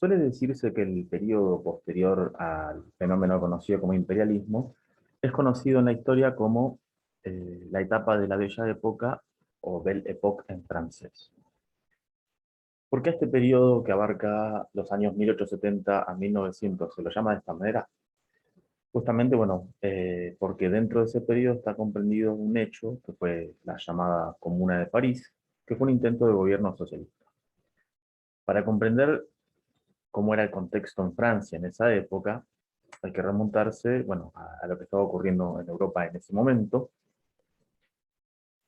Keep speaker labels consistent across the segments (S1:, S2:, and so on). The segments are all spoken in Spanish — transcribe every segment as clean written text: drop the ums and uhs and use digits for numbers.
S1: Suele decirse que el periodo posterior al fenómeno conocido como imperialismo es conocido en la historia como la etapa de la Bella Época o Belle Époque en francés. ¿Por qué este periodo que abarca los años 1870 a 1900 se lo llama de esta manera? Justamente, bueno, porque dentro de ese periodo está comprendido un hecho que fue la llamada Comuna de París, que fue un intento de gobierno socialista. Para comprender cómo era el contexto en Francia en esa época, hay que remontarse, bueno, a lo que estaba ocurriendo en Europa en ese momento.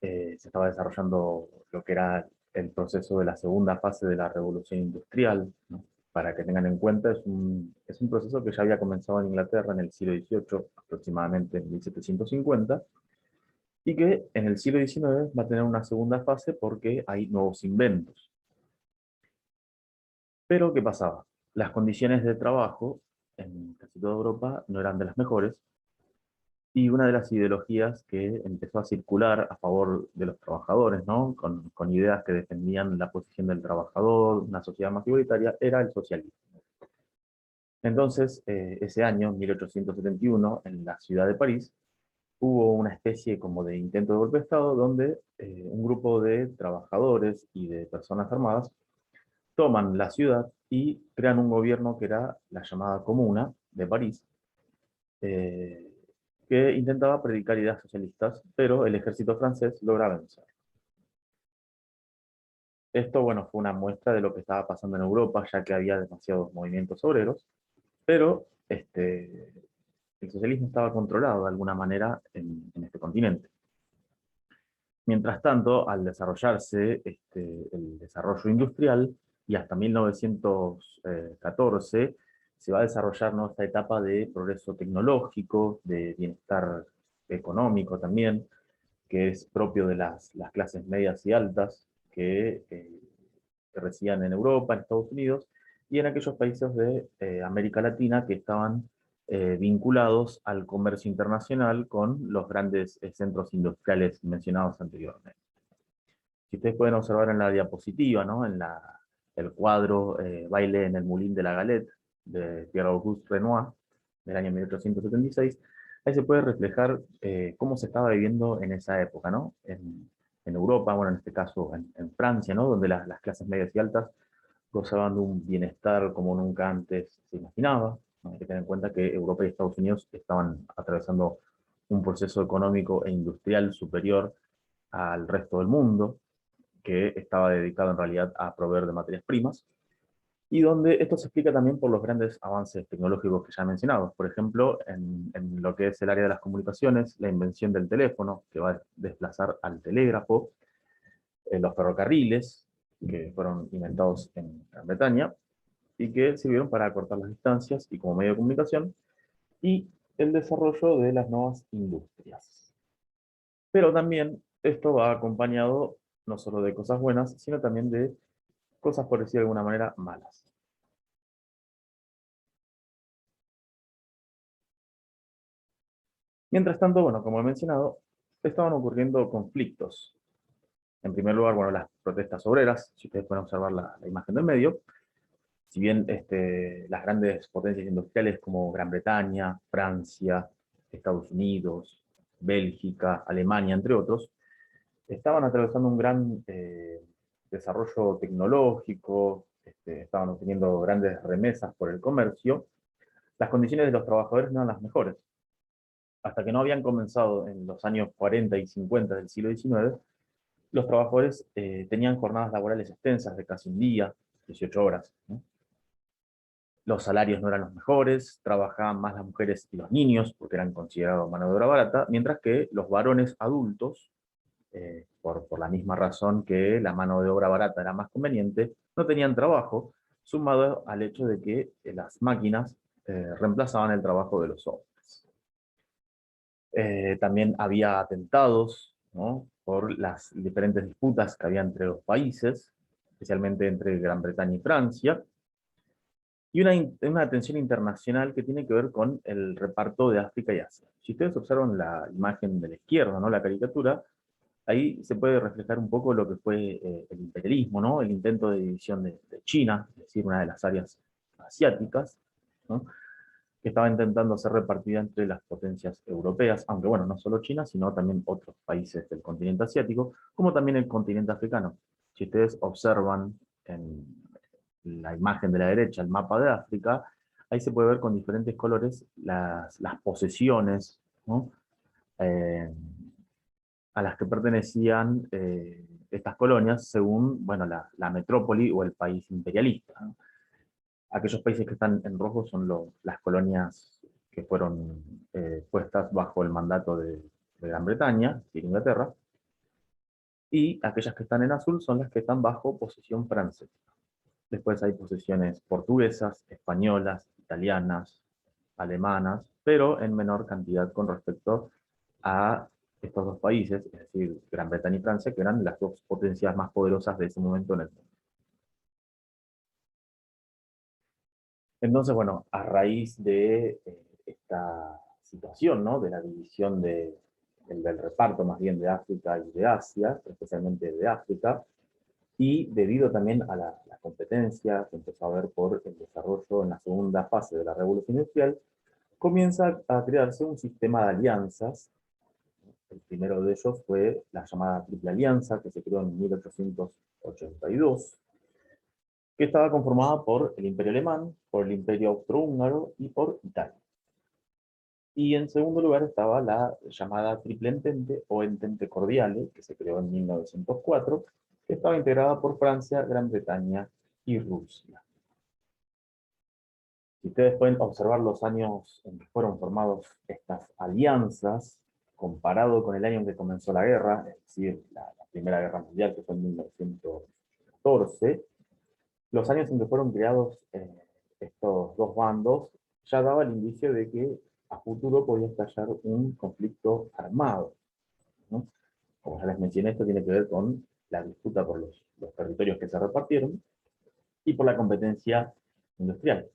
S1: Se estaba desarrollando lo que era el proceso de la segunda fase de la revolución industrial, ¿no? Para que tengan en cuenta, es un proceso que ya había comenzado en Inglaterra en el siglo XVIII, aproximadamente en 1750, y que en el siglo XIX va a tener una segunda fase porque hay nuevos inventos. Pero, ¿qué pasaba? Las condiciones de trabajo en casi toda Europa no eran de las mejores, y una de las ideologías que empezó a circular a favor de los trabajadores, ¿no? Con ideas que defendían la posición del trabajador, una sociedad más igualitaria, era el socialismo. Entonces, ese año, 1871, en la ciudad de París, hubo una especie como de intento de golpe de Estado donde un grupo de trabajadores y de personas armadas toman la ciudad y crean un gobierno que era la llamada Comuna de París, eh, que intentaba predicar ideas socialistas, pero el ejército francés logra vencer. Esto, bueno, fue una muestra de lo que estaba pasando en Europa, ya que había demasiados movimientos obreros, pero el socialismo estaba controlado de alguna manera en este continente. Mientras tanto, al desarrollarse el desarrollo industrial, y hasta 1914 se va a desarrollar, ¿no?, esta etapa de progreso tecnológico, de bienestar económico también, que es propio de las clases medias y altas que residían en Europa, en Estados Unidos, y en aquellos países de América Latina que estaban vinculados al comercio internacional con los grandes centros industriales mencionados anteriormente. Si ustedes pueden observar en la diapositiva, ¿no?, el cuadro Baile en el Moulin de la Galette, de Pierre-Auguste Renoir, del año 1876, ahí se puede reflejar cómo se estaba viviendo en esa época, ¿no? En Europa, bueno, en este caso en Francia, ¿no?, donde las clases medias y altas gozaban de un bienestar como nunca antes se imaginaba, ¿no? Hay que tener en cuenta que Europa y Estados Unidos estaban atravesando un proceso económico e industrial superior al resto del mundo, que estaba dedicado en realidad a proveer de materias primas, y donde esto se explica también por los grandes avances tecnológicos que ya he mencionado. Por ejemplo, en lo que es el área de las comunicaciones, la invención del teléfono, que va a desplazar al telégrafo, los ferrocarriles, que fueron inventados en Gran Bretaña, y que sirvieron para acortar las distancias y como medio de comunicación, y el desarrollo de las nuevas industrias. Pero también esto va acompañado no solo de cosas buenas, sino también de cosas, por decir de alguna manera, malas. Mientras tanto, bueno, como he mencionado, estaban ocurriendo conflictos. En primer lugar, bueno, las protestas obreras, si ustedes pueden observar la imagen del medio, si bien las grandes potencias industriales como Gran Bretaña, Francia, Estados Unidos, Bélgica, Alemania, entre otros, estaban atravesando un gran desarrollo tecnológico, estaban obteniendo grandes remesas por el comercio, las condiciones de los trabajadores no eran las mejores. Hasta que no habían comenzado en los años 40 y 50 del siglo XIX, los trabajadores tenían jornadas laborales extensas de casi un día, 18 horas, ¿no? Los salarios no eran los mejores, trabajaban más las mujeres y los niños, porque eran considerados mano de obra barata, mientras que los varones adultos, por la misma razón que la mano de obra barata era más conveniente, no tenían trabajo, sumado al hecho de que las máquinas reemplazaban el trabajo de los hombres. También había atentados, ¿no?, por las diferentes disputas que había entre los países, especialmente entre Gran Bretaña y Francia, y una tensión internacional que tiene que ver con el reparto de África y Asia. Si ustedes observan la imagen de la izquierda, ¿no?, la caricatura, ahí se puede reflejar un poco lo que fue el imperialismo, ¿no?, el intento de división de China, es decir, una de las áreas asiáticas, ¿no? Que estaba intentando ser repartida entre las potencias europeas, aunque bueno, no solo China, sino también otros países del continente asiático, como también el continente africano. Si ustedes observan en la imagen de la derecha, el mapa de África, ahí se puede ver con diferentes colores las posesiones, ¿no? eh, a las que pertenecían estas colonias según bueno, la metrópoli o el país imperialista, ¿no? Aquellos países que están en rojo son las colonias que fueron puestas bajo el mandato de Gran Bretaña, de Inglaterra, y aquellas que están en azul son las que están bajo posesión francesa. Después hay posesiones portuguesas, españolas, italianas, alemanas, pero en menor cantidad con respecto a estos dos países, es decir, Gran Bretaña y Francia, que eran las dos potencias más poderosas de ese momento en el mundo. Entonces, bueno, a raíz de esta situación, ¿no? De la división del reparto más bien de África y de Asia, especialmente de África, y debido también a la competencia que empezó a haber por el desarrollo en la segunda fase de la Revolución Industrial, comienza a crearse un sistema de alianzas. El primero de ellos fue la llamada Triple Alianza, que se creó en 1882, que estaba conformada por el Imperio Alemán, por el Imperio Austrohúngaro y por Italia. Y en segundo lugar estaba la llamada Triple Entente o Entente Cordiale, que se creó en 1904, que estaba integrada por Francia, Gran Bretaña y Rusia. Si ustedes pueden observar los años en que fueron formadas estas alianzas, comparado con el año en que comenzó la guerra, es decir, la Primera Guerra Mundial, que fue en 1914, los años en que fueron creados estos dos bandos ya daba el indicio de que a futuro podía estallar un conflicto armado, ¿no? Como ya les mencioné, esto tiene que ver con la disputa por los territorios que se repartieron y por la competencia industrial.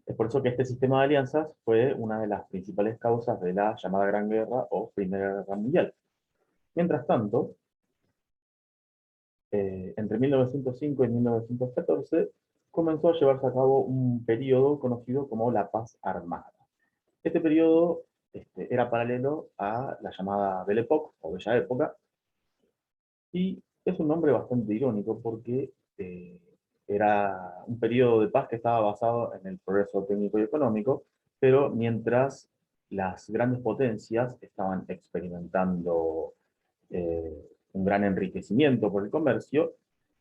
S1: Es por eso que este sistema de alianzas fue una de las principales causas de la llamada Gran Guerra o Primera Guerra Mundial. Mientras tanto, entre 1905 y 1914, comenzó a llevarse a cabo un periodo conocido como la Paz Armada. Este periodo era paralelo a la llamada Belle Époque, o Bella Época, y es un nombre bastante irónico porque era un periodo de paz que estaba basado en el progreso técnico y económico, pero mientras las grandes potencias estaban experimentando un gran enriquecimiento por el comercio,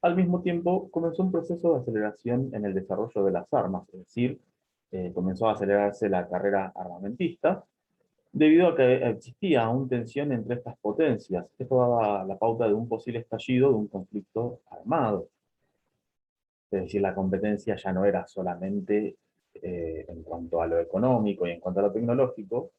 S1: al mismo tiempo comenzó un proceso de aceleración en el desarrollo de las armas, es decir, comenzó a acelerarse la carrera armamentista, debido a que existía aún tensión entre estas potencias. Esto daba la pauta de un posible estallido de un conflicto armado. Es decir, la competencia ya no era solamente en cuanto a lo económico y en cuanto a lo tecnológico,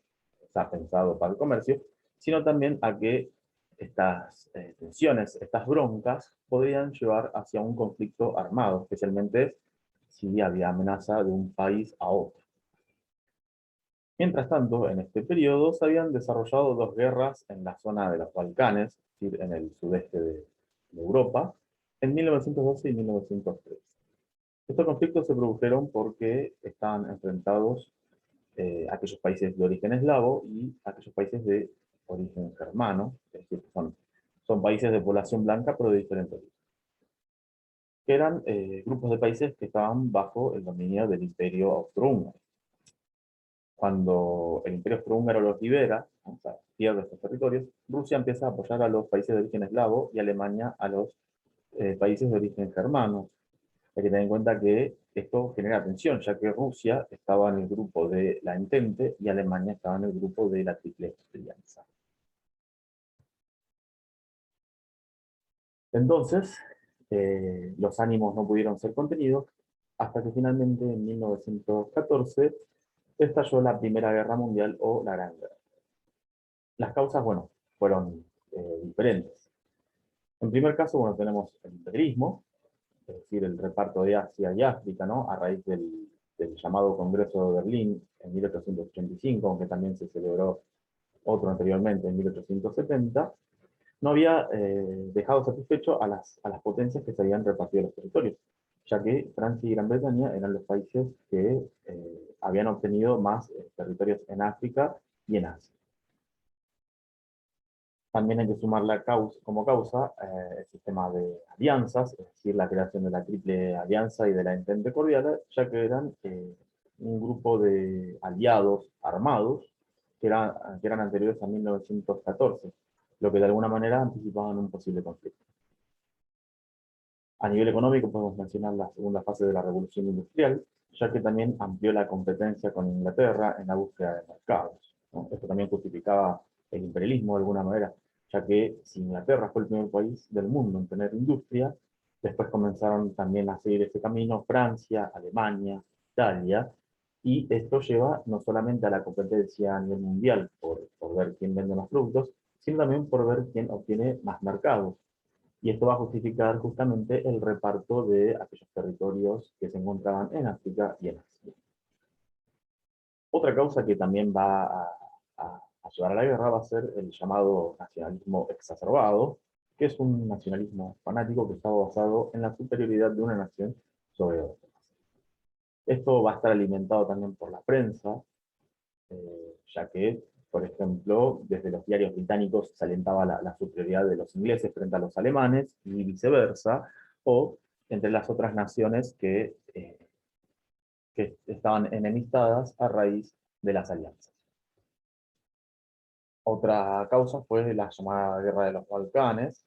S1: está pensado para el comercio, sino también a que estas tensiones, estas broncas, podrían llevar hacia un conflicto armado, especialmente si había amenaza de un país a otro. Mientras tanto, en este periodo se habían desarrollado dos guerras en la zona de los Balcanes, es decir, en el sudeste de Europa, en 1912 y 1913. Estos conflictos se produjeron porque estaban enfrentados aquellos países de origen eslavo y aquellos países de origen germano, es decir, son países de población blanca pero de diferente origen, que eran grupos de países que estaban bajo el dominio del Imperio Austrohúngaro. Cuando el Imperio Austrohúngaro los libera, o sea, pierde estos territorios, Rusia empieza a apoyar a los países de origen eslavo y Alemania a los países de origen germano. Hay que tener en cuenta que esto genera tensión, ya que Rusia estaba en el grupo de la Entente y Alemania estaba en el grupo de la Triple Alianza. Entonces, los ánimos no pudieron ser contenidos hasta que finalmente en 1914 estalló la Primera Guerra Mundial o la Gran Guerra. Las causas, bueno, fueron diferentes. En primer caso, bueno, tenemos el imperialismo, es decir, el reparto de Asia y África, ¿no? A raíz del llamado Congreso de Berlín en 1885, aunque también se celebró otro anteriormente en 1870, no había dejado satisfecho a las potencias que se habían repartido los territorios. ya que Francia y Gran Bretaña eran los países que habían obtenido más territorios en África y en Asia. También hay que sumar como causa el sistema de alianzas, es decir, la creación de la Triple Alianza y de la Entente Cordial, ya que eran un grupo de aliados armados que eran anteriores a 1914, lo que de alguna manera anticipaban un posible conflicto. A nivel económico podemos mencionar la segunda fase de la Revolución Industrial, ya que también amplió la competencia con Inglaterra en la búsqueda de mercados, ¿no? Esto también justificaba el imperialismo de alguna manera, ya que si Inglaterra fue el primer país del mundo en tener industria, después comenzaron también a seguir ese camino Francia, Alemania, Italia, y esto lleva no solamente a la competencia a nivel mundial por ver quién vende más productos, sino también por ver quién obtiene más mercados. Y esto va a justificar justamente el reparto de aquellos territorios que se encontraban en África y en Asia. Otra causa que también va a llevar a la guerra va a ser el llamado nacionalismo exacerbado, que es un nacionalismo fanático que está basado en la superioridad de una nación sobre otra. Esto va a estar alimentado también por la prensa, ya que, por ejemplo, desde los diarios británicos se alentaba la superioridad de los ingleses frente a los alemanes y viceversa, o entre las otras naciones que estaban enemistadas a raíz de las alianzas. Otra causa fue la llamada Guerra de los Balcanes,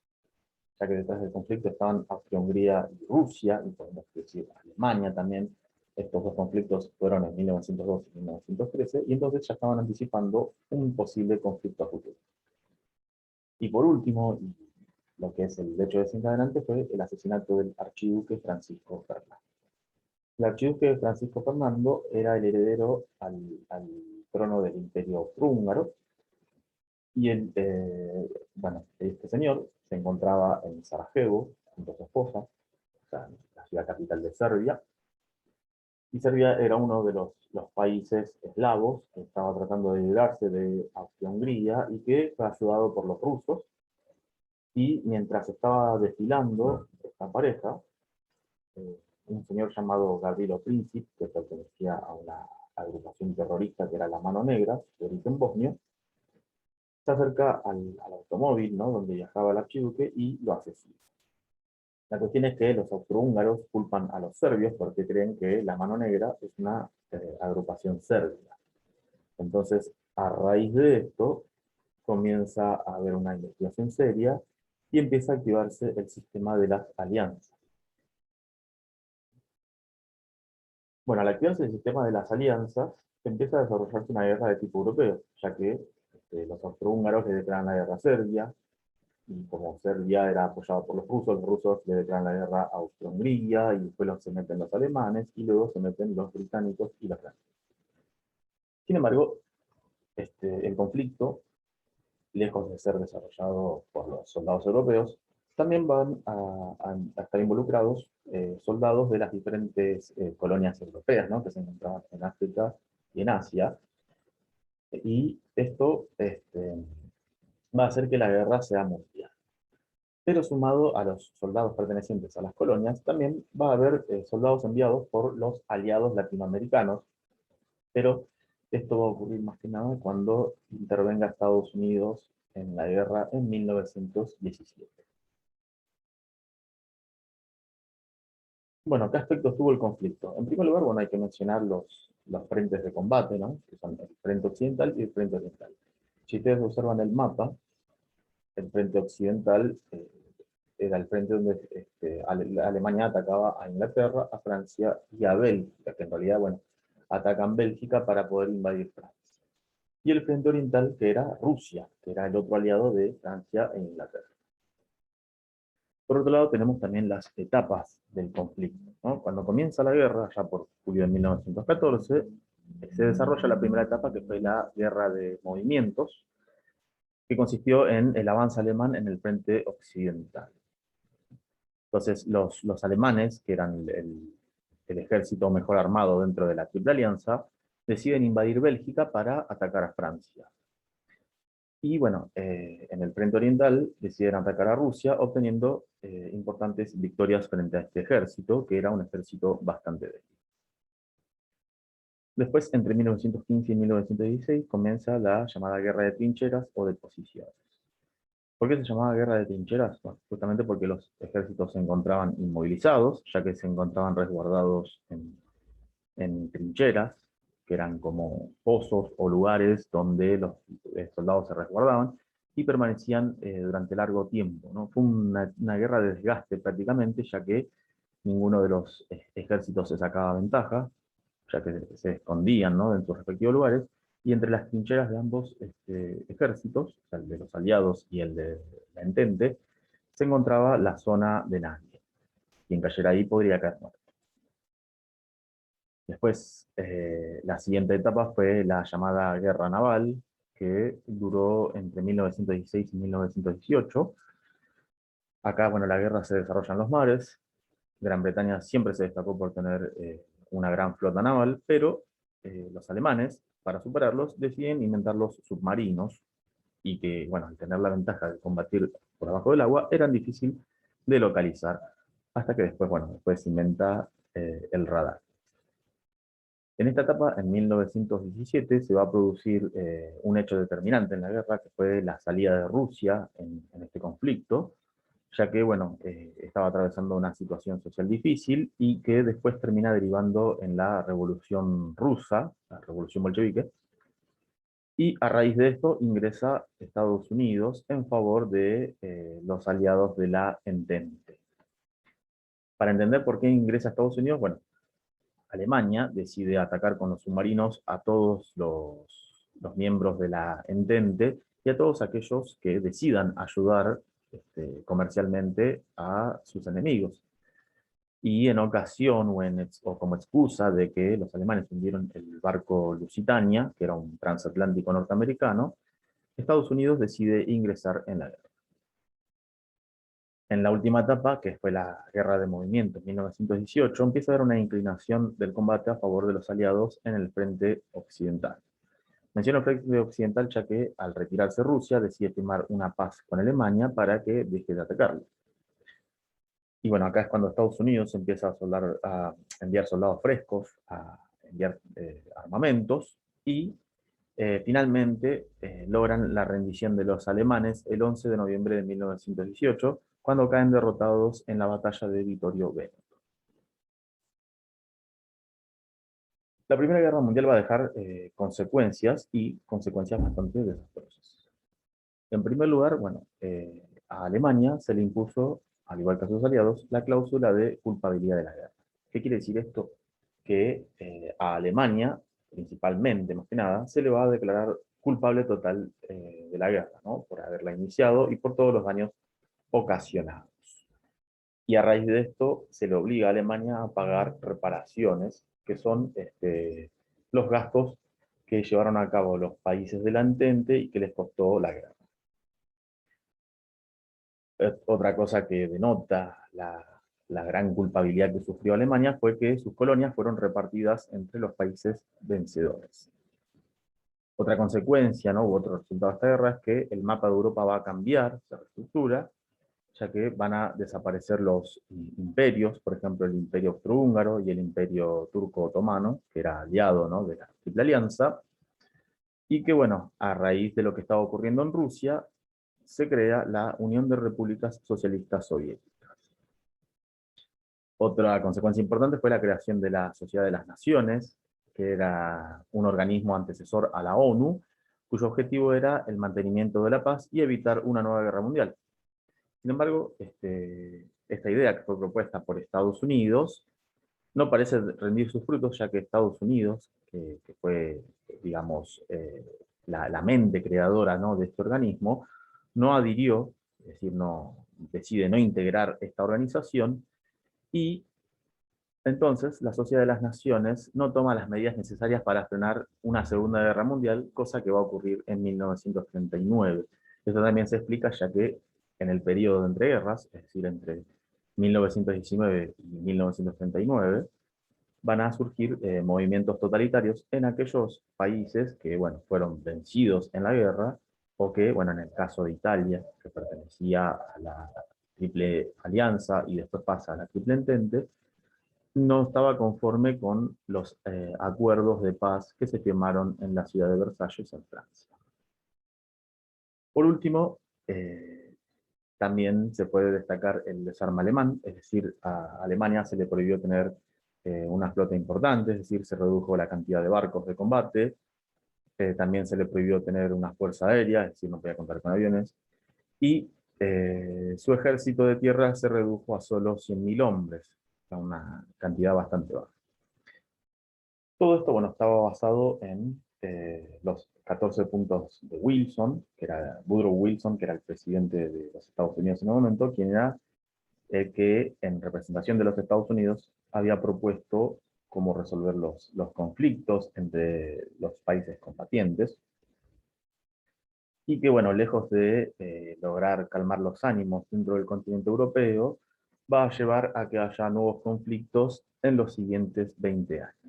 S1: ya que detrás del conflicto estaban Austria-Hungría y Rusia, y podemos decir Alemania también. Estos dos conflictos fueron en 1912 y 1913, y entonces ya estaban anticipando un posible conflicto a futuro. Y por último, lo que es el hecho desencadenante fue el asesinato del archiduque Francisco Fernando. El archiduque Francisco Fernando era el heredero al trono del Imperio Austrohúngaro, y bueno, este señor se encontraba en Sarajevo junto a su esposa, o sea, la ciudad capital de Serbia, y Serbia era uno de los países eslavos que estaba tratando de librarse de Austria-Hungría y que fue ayudado por los rusos, y mientras estaba desfilando esta pareja, un señor llamado Gavrilo Princip, que pertenecía a una agrupación terrorista que era la Mano Negra, de origen bosnio, se acerca al automóvil, ¿no?, donde viajaba el archiduque y lo asesina. La cuestión es que los austrohúngaros culpan a los serbios porque creen que la Mano Negra es una agrupación serbia. Entonces, a raíz de esto, comienza a haber una investigación seria y empieza a activarse el sistema de las alianzas. Bueno, al activarse el sistema de las alianzas, empieza a desarrollarse una guerra de tipo europeo, ya que los austrohúngaros le declaran la guerra a Serbia, y como Serbia era apoyada por los rusos le declaran la guerra a Austria-Hungría, y después se meten los alemanes, y luego se meten los británicos y los franceses. Sin embargo, el conflicto, lejos de ser desarrollado por los soldados europeos, también van a estar involucrados soldados de las diferentes colonias europeas, ¿no?, que se encontraban en África y en Asia, y esto va a hacer que la guerra sea mundial. Pero sumado a los soldados pertenecientes a las colonias, también va a haber soldados enviados por los aliados latinoamericanos, pero esto va a ocurrir más que nada cuando intervenga Estados Unidos en la guerra en 1917. Bueno, ¿qué aspectos tuvo el conflicto? En primer lugar, bueno, hay que mencionar los frentes de combate, ¿no?, que son el frente occidental y el frente oriental. Si ustedes observan el mapa, el frente occidental era el frente donde Alemania atacaba a Inglaterra, a Francia y a Bélgica, que en realidad, bueno, atacan Bélgica para poder invadir Francia. Y el frente oriental, que era Rusia, que era el otro aliado de Francia e Inglaterra. Por otro lado, tenemos también las etapas del conflicto, ¿no? Cuando comienza la guerra, ya por julio de 1914, se desarrolla la primera etapa, que fue la guerra de movimientos, que consistió en el avance alemán en el frente occidental. Entonces, los alemanes, que eran el ejército mejor armado dentro de la Triple Alianza, deciden invadir Bélgica para atacar a Francia. Y bueno, en el frente oriental deciden atacar a Rusia, obteniendo importantes victorias frente a este ejército, que era un ejército bastante débil. Después, entre 1915 y 1916, comienza la llamada Guerra de Trincheras o de Posiciones. ¿Por qué se llamaba Guerra de Trincheras? Bueno, justamente porque los ejércitos se encontraban inmovilizados, ya que se encontraban resguardados en trincheras, que eran como pozos o lugares donde los soldados se resguardaban y permanecían durante largo tiempo, ¿no? Fue una guerra de desgaste prácticamente, ya que ninguno de los ejércitos se sacaba ventaja, ya que se escondían, ¿no?, en sus respectivos lugares, y entre las trincheras de ambos ejércitos, o sea, el de los aliados y el de la Entente, se encontraba la zona de nadie. Quien cayera ahí podría caer muerto. Después, la siguiente etapa fue la llamada Guerra Naval, que duró entre 1916 y 1918. Acá, bueno, la guerra se desarrolla en los mares. Gran Bretaña siempre se destacó por tener una gran flota naval, pero los alemanes, para superarlos, deciden inventar los submarinos, y que, bueno, al tener la ventaja de combatir por debajo del agua, eran difícil de localizar, hasta que después, bueno, después se inventa el radar. En esta etapa, en 1917, se va a producir un hecho determinante en la guerra, que fue la salida de Rusia en este conflicto, ya que, bueno, estaba atravesando una situación social difícil y que después termina derivando en la Revolución Rusa, la Revolución Bolchevique, y a raíz de esto ingresa Estados Unidos en favor de los aliados de la Entente. Para entender por qué ingresa Estados Unidos, bueno, Alemania decide atacar con los submarinos a todos los miembros de la Entente y a todos aquellos que decidan ayudar comercialmente a sus enemigos. Y en ocasión o como excusa de que los alemanes hundieron el barco Lusitania, que era un transatlántico norteamericano, Estados Unidos decide ingresar en la guerra. En la última etapa, que fue la Guerra de Movimiento en 1918, empieza a haber una inclinación del combate a favor de los aliados en el frente occidental. Menciono el frente occidental ya que al retirarse Rusia decide firmar una paz con Alemania para que deje de atacarlo. Y bueno, acá es cuando Estados Unidos empieza a enviar soldados frescos, a enviar armamentos, y finalmente logran la rendición de los alemanes el 11 de noviembre de 1918, cuando caen derrotados en la batalla de Vittorio Veneto. La Primera Guerra Mundial va a dejar consecuencias, y consecuencias bastante desastrosas. En primer lugar, bueno, a Alemania se le impuso, al igual que a sus aliados, la cláusula de culpabilidad de la guerra. ¿Qué quiere decir esto? Que a Alemania, principalmente, más que nada, se le va a declarar culpable total de la guerra, ¿no?, por haberla iniciado y por todos los daños ocasionados. Y a raíz de esto se le obliga a Alemania a pagar reparaciones, que son los gastos que llevaron a cabo los países del Entente y que les costó la guerra. Otra cosa que denota la gran culpabilidad que sufrió Alemania fue que sus colonias fueron repartidas entre los países vencedores. Otra consecuencia, ¿no?, u otro resultado de esta guerra es que el mapa de Europa va a cambiar, se reestructura, ya que van a desaparecer los imperios, por ejemplo el Imperio Austrohúngaro y el Imperio Turco-Otomano, que era aliado, ¿no?, de la Triple Alianza, y que, bueno, a raíz de lo que estaba ocurriendo en Rusia, se crea la Unión de Repúblicas Socialistas Soviéticas. Otra consecuencia importante fue la creación de la Sociedad de las Naciones, que era un organismo antecesor a la ONU, cuyo objetivo era el mantenimiento de la paz y evitar una nueva guerra mundial. Sin embargo, esta idea que fue propuesta por Estados Unidos no parece rendir sus frutos, ya que Estados Unidos, que fue, digamos, la mente creadora, ¿no?, de este organismo, no adhirió, es decir, decide no integrar esta organización, y entonces la Sociedad de las Naciones no toma las medidas necesarias para frenar una Segunda Guerra Mundial, cosa que va a ocurrir en 1939. Esto también se explica ya que en el periodo de entreguerras, es decir, entre 1919 y 1939, van a surgir movimientos totalitarios en aquellos países que, bueno, fueron vencidos en la guerra o que, bueno, en el caso de Italia, que pertenecía a la Triple Alianza y después pasa a la Triple Entente, no estaba conforme con los acuerdos de paz que se firmaron en la ciudad de Versalles, en Francia. Por último, también se puede destacar el desarme alemán, es decir, a Alemania se le prohibió tener una flota importante, es decir, se redujo la cantidad de barcos de combate, también se le prohibió tener una fuerza aérea, es decir, no podía contar con aviones, y su ejército de tierra se redujo a solo 100.000 hombres, una cantidad bastante baja. Todo esto, bueno, estaba basado en los 14 puntos de Wilson, que era Woodrow Wilson, que era el presidente de los Estados Unidos en el momento, quien era el que, en representación de los Estados Unidos, había propuesto cómo resolver los conflictos entre los países combatientes, y que, bueno, lejos de lograr calmar los ánimos dentro del continente europeo, va a llevar a que haya nuevos conflictos en los siguientes 20 años.